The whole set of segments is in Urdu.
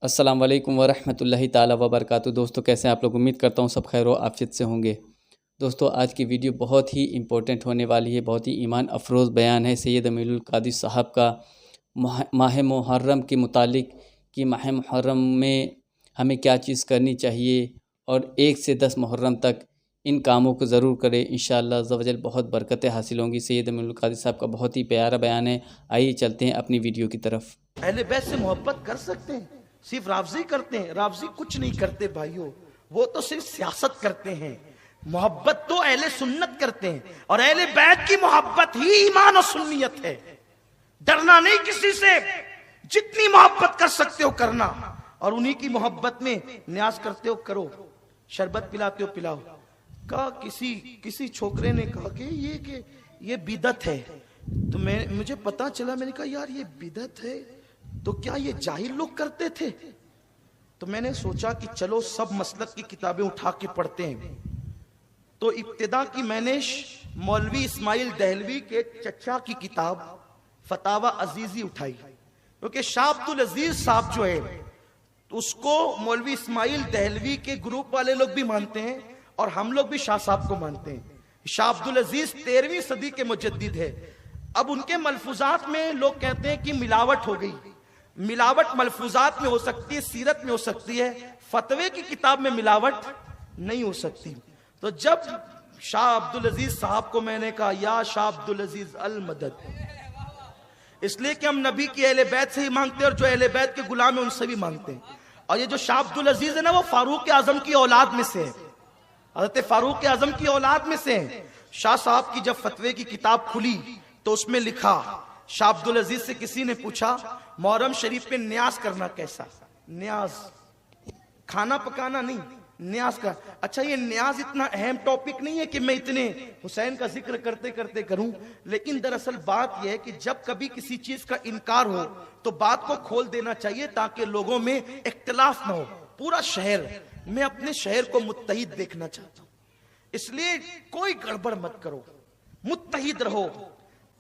السلام علیکم ورحمۃ اللہ تعالیٰ وبرکاتہ۔ دوستو کیسے ہیں آپ لوگ؟ امید کرتا ہوں سب خیر و عافیت سے ہوں گے۔ دوستو آج کی ویڈیو بہت ہی امپورٹنٹ ہونے والی ہے، بہت ہی ایمان افروز بیان ہے سید امیر القادری صاحب کا ماہ محرم کے متعلق کہ ماہ محرم میں ہمیں کیا چیز کرنی چاہیے اور 1 سے 10 محرم تک ان کاموں کو ضرور کرے، انشاءاللہ عز و جل بہت برکتیں حاصل ہوں گی۔ سید امیر القادری صاحب کا بہت ہی پیارا بیان ہے، آئیے چلتے ہیں اپنی ویڈیو کی طرف۔ اہل بیت سے محبت کر سکتے ہیں، صرف رافضی کرتے ہیں؟ رافضی کچھ نہیں کرتے بھائیو، وہ تو صرف سیاست کرتے ہیں۔ محبت تو اہل سنت کرتے ہیں، اور اہل بیت کی محبت ہی ایمان و سنیت ہے۔ ڈرنا نہیں کسی سے، جتنی محبت کر سکتے ہو کرنا، اور انہی کی محبت میں نیاز کرتے ہو کرو، شربت پلاتے ہو پلاؤ۔ کہا کسی چھوکرے نے کہا کہ یہ بدعت ہے، تو مجھے پتا چلا، میں نے کہا یار یہ بدعت ہے تو کیا یہ جاہل لوگ کرتے تھے؟ تو میں نے سوچا کہ چلو سب مسلک کی کتابیں اٹھا کے پڑھتے ہیں۔ تو ابتدا کی میں نے مولوی اسماعیل دہلوی کے چچا کی کتاب فتاوی عزیزی اٹھائی، کیونکہ شاہ عبدالعزیز صاحب جو ہے اس کو مولوی اسماعیل دہلوی کے گروپ والے لوگ بھی مانتے ہیں، اور ہم لوگ بھی شاہ صاحب کو مانتے ہیں۔ شاہ عبدالعزیز 13ویں صدی کے مجدد ہے۔ اب ان کے ملفوظات میں لوگ کہتے ہیں کہ ملاوٹ ہو گئی۔ ملاوٹ ملفوظات میں ہو سکتی ہے، سیرت میں ہو سکتی ہے، فتوے کی کتاب میں ملاوٹ نہیں ہو سکتی۔ تو جب شاہ عبدالعزیز صاحب کو میں نے کہا یا شاہ عبدالعزیز المدد، اس لیے کہ ہم نبی کی اہل بیت سے ہی مانگتے ہیں، اور جو اہل بیت کے غلام ہیں ان سے بھی مانگتے ہیں۔ اور یہ جو شاہ عبدالعزیز ہے نا، وہ فاروق اعظم کی اولاد میں سے ہے، حضرت فاروق اعظم کی اولاد میں سے ہیں۔ شاہ صاحب کی جب فتوے کی کتاب کھلی تو اس میں لکھا، شاہ عبدالعزیز سے کسی نے پوچھا محرم شریف میں نیاز کرنا کیسا؟ نیاز کھانا پکانا نہیں، نیاز کا۔ اچھا یہ نیاز اتنا اہم ٹاپک نہیں ہے کہ میں اتنے حسین کا ذکر کرتے کرتے کروں، لیکن دراصل بات یہ ہے کہ جب کبھی کسی چیز کا انکار ہو تو بات کو کھول دینا چاہیے تاکہ لوگوں میں اختلاف نہ ہو۔ پورا شہر، میں اپنے شہر کو متحد دیکھنا چاہتا ہوں، اس لیے کوئی گڑبڑ مت کرو، متحد رہو۔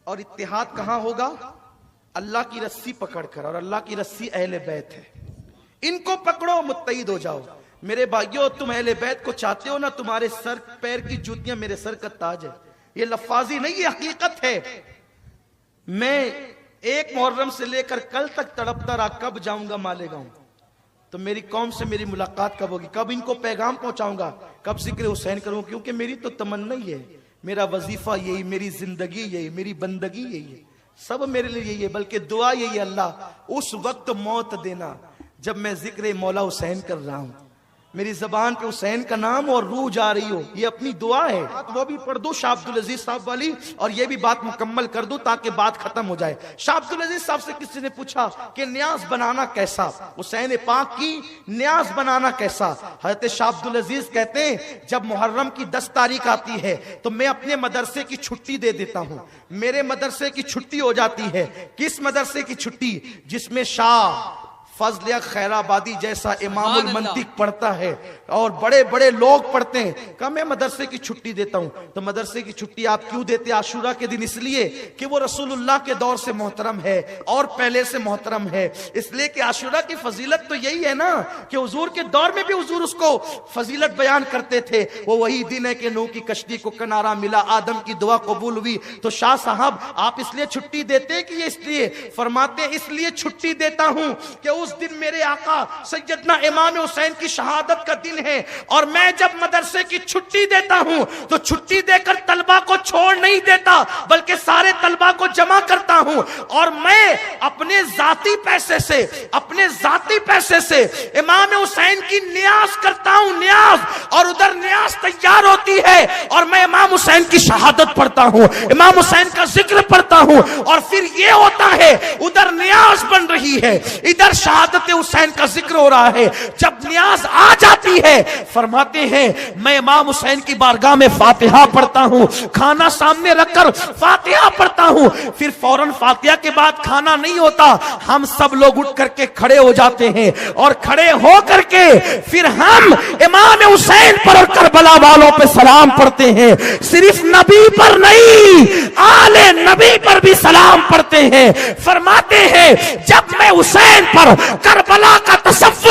اور اتحاد کہاں ہوگا؟ اللہ کی رسی پکڑ کر، اور اللہ کی رسی اہل بیت ہے، ان کو پکڑو، متحد ہو جاؤ۔ میرے بھائیو، تم اہل بیت کو چاہتے ہو نا، تمہارے سر پیر کی جوتیاں میرے سر کا تاج ہے۔ یہ لفاظی نہیں، یہ حقیقت ہے۔ میں 1 محرم سے لے کر کل تک تڑپتا رہا، کب جاؤں گا مالیگاؤں، تو میری قوم سے میری ملاقات کب ہوگی، کب ان کو پیغام پہنچاؤں گا، کب ذکر حسین کروں، کیونکہ میری تو تمنا ہی ہے، میرا وظیفہ یہی، میری زندگی یہی، میری بندگی یہی ہے، سب میرے لیے یہی ہے، بلکہ دعا یہی ہے، اللہ اس وقت موت دینا جب میں ذکر مولا حسین کر رہا ہوں، میری زبان پہ حسین کا نام اور روح جا رہی ہو، یہ اپنی دعا ہے۔ وہ بھی پڑھ دو شاہ عبدالعزیز صاحب والی، اور یہ بھی بات مکمل کر دو تاکہ بات ختم ہو جائے۔ شاہ عبدالعزیز صاحب سے کسی نے پوچھا کہ نیاز بنانا کیسا، حسین پاک کی نیاز بنانا کیسا؟ حضرت شاہ عبدالعزیز کہتے ہیں جب محرم کی 10 تاریخ آتی ہے تو میں اپنے مدرسے کی چھٹی دے دیتا ہوں، میرے مدرسے کی چھٹی ہو جاتی ہے۔ کس مدرسے کی چھٹی؟ جس میں شاہ فضل خیر آبادی جیسا امام المنطق پڑھتا ہے اور بڑے بڑے لوگ پڑھتے ہیں، کہ میں مدرسے کی چھٹی دیتا ہوں۔ تو مدرسے کی چھٹی آپ کیوں دیتے عاشورہ کے دن؟ اس لیے کہ وہ رسول اللہ کے دور سے محترم ہے اور پہلے سے محترم ہے، اس لیے کہ عاشورہ کی فضیلت تو یہی ہے نا کہ حضور کے دور میں بھی حضور اس کو فضیلت بیان کرتے تھے۔ وہ وہی دن ہے کہ نوح کی کشتی کو کنارہ ملا، آدم کی دعا قبول ہوئی۔ تو شاہ صاحب آپ اس لیے چھٹی دیتے ہیں کہ یہ اس لیے فرماتے ہیں، اس لیے چھٹی دیتا ہوں کہ اس دن میرے آقا سیدنا امام حسین کی شہادت کا دن ہے، اور میں جب مدرسے کی چھٹی دیتا ہوں تو چھٹی دے کر طلبہ کو چھوڑ نہیں دیتا، بلکہ سارے طلبہ کو جمع کرتا ہوں، اور میں اپنے ذاتی پیسے سے امام حسین کی نیاز کرتا ہوں، نیاز، اور ادھر نیاز تیار ہوتی ہے اور میں امام حسین کی شہادت پڑھتا ہوں، امام حسین کا ذکر پڑھتا ہوں، اور پھر یہ ہوتا ہے ادھر نیاز بن رہی ہے، ادھر شہادت حسین کا ذکر ہو رہا ہے۔ جب نیاز آ جاتی ہے فرماتے ہیں میں امام حسین کی بارگاہ میں فاتحہ پڑھتا ہوں، کھانا سامنے رکھ کر فاتحہ پڑھتا ہوں، پھر فوراً فاتحہ کے بعد کھانا نہیں ہوتا، ہم سب لوگ اٹھ کر کے کھڑے ہو جاتے ہیں، اور کھڑے ہو کر کے پھر ہم امام حسین پر اور کربلا والوں پہ سلام پڑھتے ہیں، صرف نبی پر نہیں آل نبی پر بھی سلام پڑھتے ہیں۔ فرماتے ہیں جب میں حسین پر کربلا کا تصور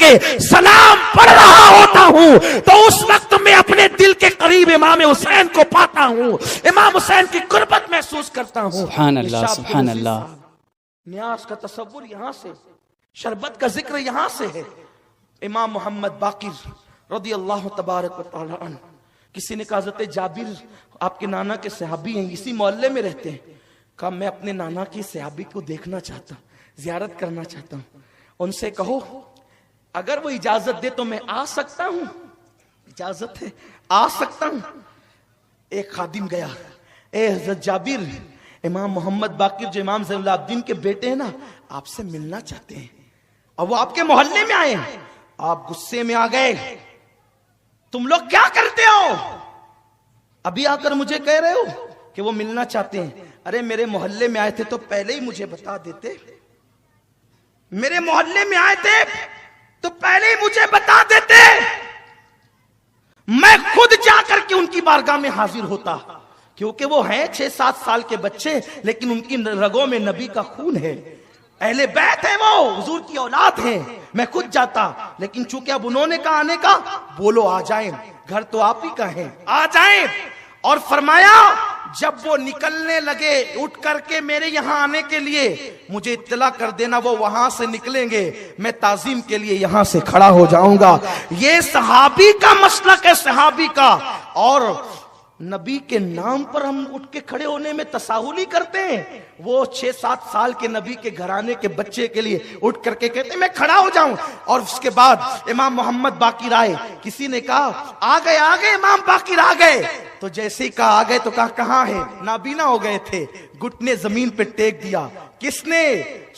کے سلام پڑھ رہا ہوتا ہوں تو اس وقت میں اپنے دل کے قریب امام حسین کو پاتا ہوں، امام حسین کی قربت محسوس کرتا ہوں۔ سبحان اللہ، سبحان اللہ۔ نیاز کا تصور یہاں سے، شربت کا ذکر یہاں سے ہے۔ امام محمد باقر رضی اللہ تبارک و تعالی عنہ، کسی نے کہا حضرت جابر آپ کے نانا کے صحابی ہیں، اسی محلے میں رہتے ہیں، کہا میں اپنے نانا کی صحابی کو دیکھنا چاہتا ہوں، زیارت کرنا چاہتا ہوں، ان سے کہو اگر وہ اجازت دے تو میں آ سکتا ہوں؟ اجازت ہے، آ سکتا ہوں۔ ایک خادم گیا، اے حضرت جابر، امام محمد باقر جو امام زین العابدین کے بیٹے ہیں نا، آپ سے ملنا چاہتے ہیں، اور وہ آپ کے محلے میں آئے ہیں۔ آپ غصے میں آ گئے، تم لوگ کیا کرتے ہو؟ ابھی آ کر مجھے کہہ رہے ہو کہ وہ ملنا چاہتے ہیں؟ ارے میرے محلے میں آئے تھے تو پہلے ہی مجھے بتا دیتے، میرے محلے میں آئے تھے تو پہلے ہی مجھے بتا دیتے، میں خود جا کر کے ان کی بارگاہ میں حاضر ہوتا، کیونکہ وہ ہیں 6-7 سال کے بچے لیکن ان کی رگوں میں نبی کا خون ہے، اہل بیت ہے، وہ حضور کی اولاد ہیں، میں خود جاتا، لیکن چونکہ اب انہوں نے کہا آنے کا، بولو آ جائیں، گھر تو آپ ہی کا ہے، آ جائیں۔ اور فرمایا جب وہ نکلنے لگے اٹھ کر کے میرے یہاں آنے کے لیے، مجھے اطلاع کر دینا، وہ وہاں سے نکلیں گے، میں تعظیم کے لیے یہاں سے کھڑا ہو جاؤں گا۔ یہ صحابی کا مسلک ہے، صحابی کا۔ اور نبی کے نام پر ہم اٹھ کے کھڑے ہونے میں تساہل ہی کرتے ہیں، وہ 6-7 سال کے نبی کے گھرانے کے بچے کے لیے اٹھ کر کے کہتے ہیں میں کھڑا ہو جاؤں۔ اور اس کے بعد امام محمد باقر آئے، کسی نے کہا آ گئے امام باقر آ گئے، تو جیسے ہی کہا آ گئے تو کہا کہاں ہے؟ نابینا ہو گئے تھے، گھٹنے زمین پہ ٹیک دیا۔ کس نے؟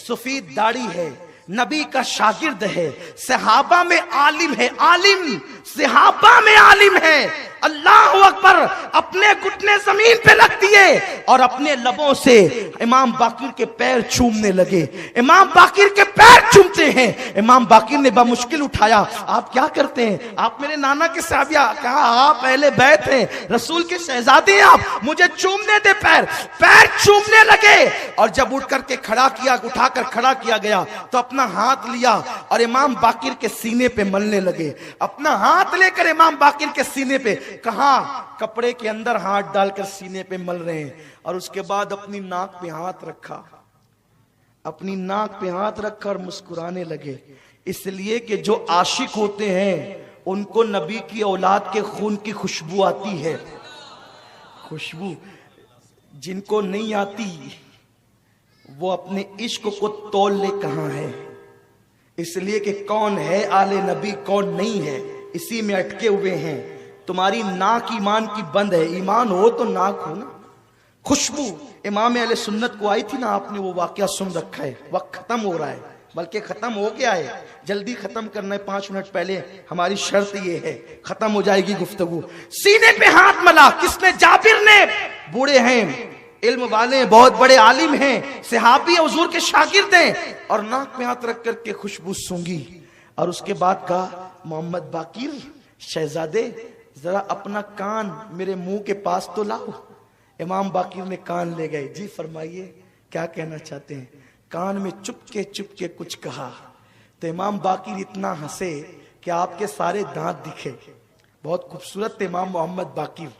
سفید داڑھی ہے، نبی کا شاگرد ہے، صحابہ میں عالم ہے، عالم صحابہ میں عالم ہے، اللہ اکبر، اپنے گھٹنے زمین پہ رکھ دیے اور اپنے لبوں سے امام باقر کے پیر چومنے لگے۔ امام باقر کے پیر چومتے ہیں، امام باقر نے بمشکل اٹھایا، آپ کیا کرتے ہیں؟ آپ میرے نانا کے صحابی، کہا آپ اہل بیت ہیں، رسول کے شہزادے ہیں، آپ مجھے چومنے دے پیر۔ پیر چومنے لگے، اور جب اٹھ کر کے کھڑا کیا، اٹھا کر کھڑا کیا گیا تو اپنا ہاتھ لیا اور امام باقر کے سینے پہ ملنے لگے، اپنا ہاتھ لے کر امام باقر کے سینے پہ، کہاں؟ کپڑے کے اندر ہاتھ ڈال کر سینے پہ مل رہے ہیں، اور اس کے بعد اپنی ناک پہ ہاتھ رکھا، اپنی ناک پہ ہاتھ رکھا اور مسکرانے لگے، اس لیے کہ جو عاشق ہوتے ہیں ان کو نبی کی اولاد کے خون کی خوشبو آتی ہے، خوشبو۔ جن کو نہیں آتی وہ اپنے عشق کو تول لے کہاں ہے، اس لیے کہ کون ہے آل نبی کون نہیں ہے، اسی میں اٹکے ہوئے ہیں۔ تمہاری ناک ایمان کی بند ہے، ایمان ہو تو ناک ہو نا۔ خوشبو امام اہل سنت کو آئی تھی نا، آپ نے وہ واقعہ سن رکھا ہے، وقت ختم ہو رہا ہے، بلکہ ختم ہو گیا ہے، جلدی ختم کرنا ہے، 5 منٹ پہلے ہماری شرط یہ ہے، ختم ہو جائے گی گفتگو۔ سینے پہ ہاتھ ملا، کس نے؟ جابر نے۔ بوڑھے ہیں، علم والے ہیں، بہت بڑے عالم ہیں، صحابی حضور کے شاگرد ہیں، اور ناک پہ ہاتھ رکھ کر کے خوشبو سونگی، اور اس کے بعد کہا محمد باقر شہزادے ذرا اپنا کان میرے منہ کے پاس تو لاؤ۔ امام باقر نے کان لے گئے، جی فرمائیے کیا کہنا چاہتے ہیں؟ کان میں چپ کے کچھ کہا تو امام باقر اتنا ہنسے کہ آپ کے سارے دانت دکھے۔ بہت خوبصورت تھے امام محمد باقر،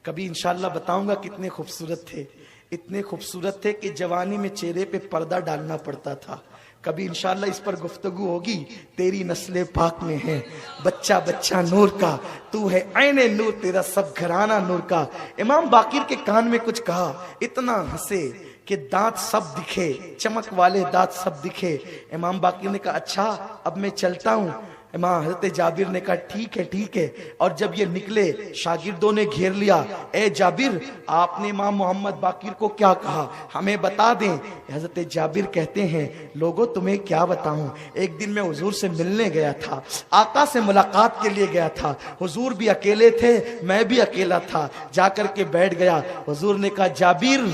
کبھی انشاءاللہ بتاؤں گا کتنے خوبصورت تھے، اتنے خوبصورت تھے کہ جوانی میں چہرے پہ پردہ ڈالنا پڑتا تھا۔ کبھی انشاءاللہ اس پر گفتگو ہوگی۔ تیری نسل پاک میں ہے بچہ بچہ نور کا، تو ہے عین نور، تیرا سب گھرانہ نور کا۔ امام باقر کے کان میں کچھ کہا، اتنا ہنسے کہ دانت سب دکھے، چمک والے دانت سب دکھے۔ امام باقر نے کہا اچھا اب میں چلتا ہوں۔ امام حضرت جابر نے کہا ٹھیک ہے۔ اور جب یہ نکلے شاگردوں نے گھیر لیا، اے جابر آپ نے امام محمد باقر کو کیا کہا، ہمیں بتا دیں۔ حضرت جابر کہتے ہیں لوگوں تمہیں کیا بتاؤں، ایک دن میں حضور سے ملنے گیا تھا، آقا سے ملاقات کے لیے گیا تھا، حضور بھی اکیلے تھے میں بھی اکیلا تھا، جا کر کے بیٹھ گیا۔ حضور نے کہا جابر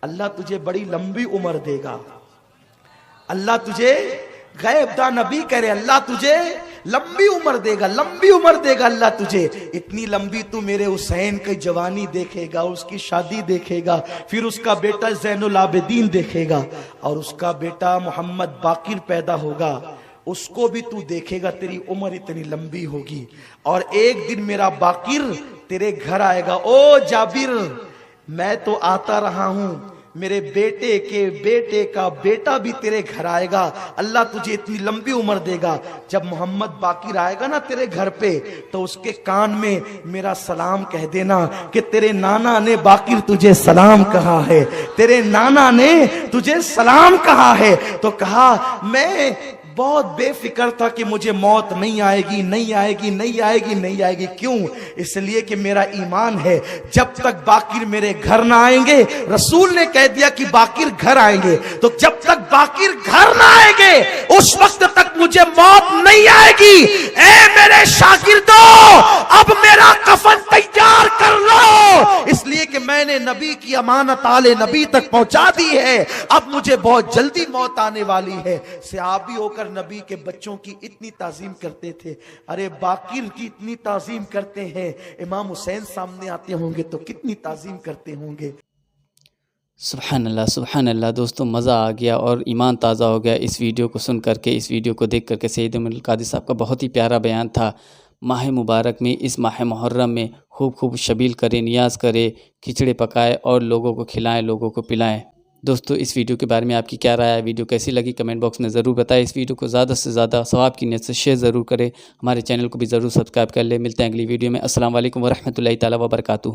اللہ تجھے بڑی لمبی عمر دے گا، اللہ تجھے، غیب دا نبی کہہ رہے اللہ تجھے لمبی عمر دے گا، لمبی عمر دے گا اللہ تجھے، اتنی لمبی تو میرے حسین کی جوانی دیکھے گا، اس کی شادی دیکھے گا، پھر اس کا بیٹا زین العابدین دیکھے گا، اور اس کا بیٹا محمد باقر پیدا ہوگا، اس کو بھی تو دیکھے گا، تیری عمر اتنی لمبی ہوگی، اور ایک دن میرا باقر تیرے گھر آئے گا۔ او جابر، میں تو آتا رہا ہوں، میرے بیٹے کے بیٹے کا بیٹا بھی تیرے گھر آئے گا، اللہ تجھے اتنی لمبی عمر دے گا۔ جب محمد باقر آئے گا نا تیرے گھر پہ، تو اس کے کان میں میرا سلام کہہ دینا کہ تیرے نانا نے باقر تجھے سلام کہا ہے، تیرے نانا نے تجھے سلام کہا ہے۔ تو کہا میں بہت بے فکر تھا کہ مجھے موت نہیں آئے گی، نہیں آئے گی، نہیں آئے گی، نہیں آئے گی۔ کیوں؟ اس لیے کہ میرا ایمان ہے جب تک باقر میرے گھر نہ آئیں گے، رسول نے کہہ دیا کہ باقر گھر آئیں گے، تو جب تک باقر گھر نہ آئیں گے اس وقت تک مجھے موت نہیں آئے گی۔ اے میرے شاگردو، اب میرا کفن تیار کر لو، اس لیے کہ میں نے نبی کی امانت آل نبی تک پہنچا دی ہے، اب مجھے بہت جلدی موت آنے والی ہے۔ صحابی ہو کر نبی کے بچوں کی اتنی تعظیم کرتے تھے، ارے باقر کی اتنی تعظیم کرتے ہیں، امام حسین سامنے آتے ہوں گے تو کتنی تعظیم کرتے ہوں گے۔ سبحان اللہ، سبحان اللہ۔ دوستوں مزہ آ گیا اور ایمان تازہ ہو گیا اس ویڈیو کو سن کر کے، اس ویڈیو کو دیکھ کر کے۔ سید امیل القادری صاحب کا بہت ہی پیارا بیان تھا۔ ماہ مبارک میں، اس ماہ محرم میں خوب شبیل کرے، نیاز کرے، کھچڑے پکائے اور لوگوں کو کھلائیں، لوگوں کو پلائیں۔ دوستو اس ویڈیو کے بارے میں آپ کی کیا رائے ہے؟ ویڈیو کیسی لگی کمنٹ باکس میں ضرور بتائیں۔ اس ویڈیو کو زیادہ سے زیادہ ثواب کی نیت سے شیئر ضرور کریں، ہمارے چینل کو بھی ضرور سبسکرائب کر لیں۔ ملتے ہیں اگلی ویڈیو میں۔ السلام علیکم ورحمۃ اللہ تعالیٰ وبرکاتہ۔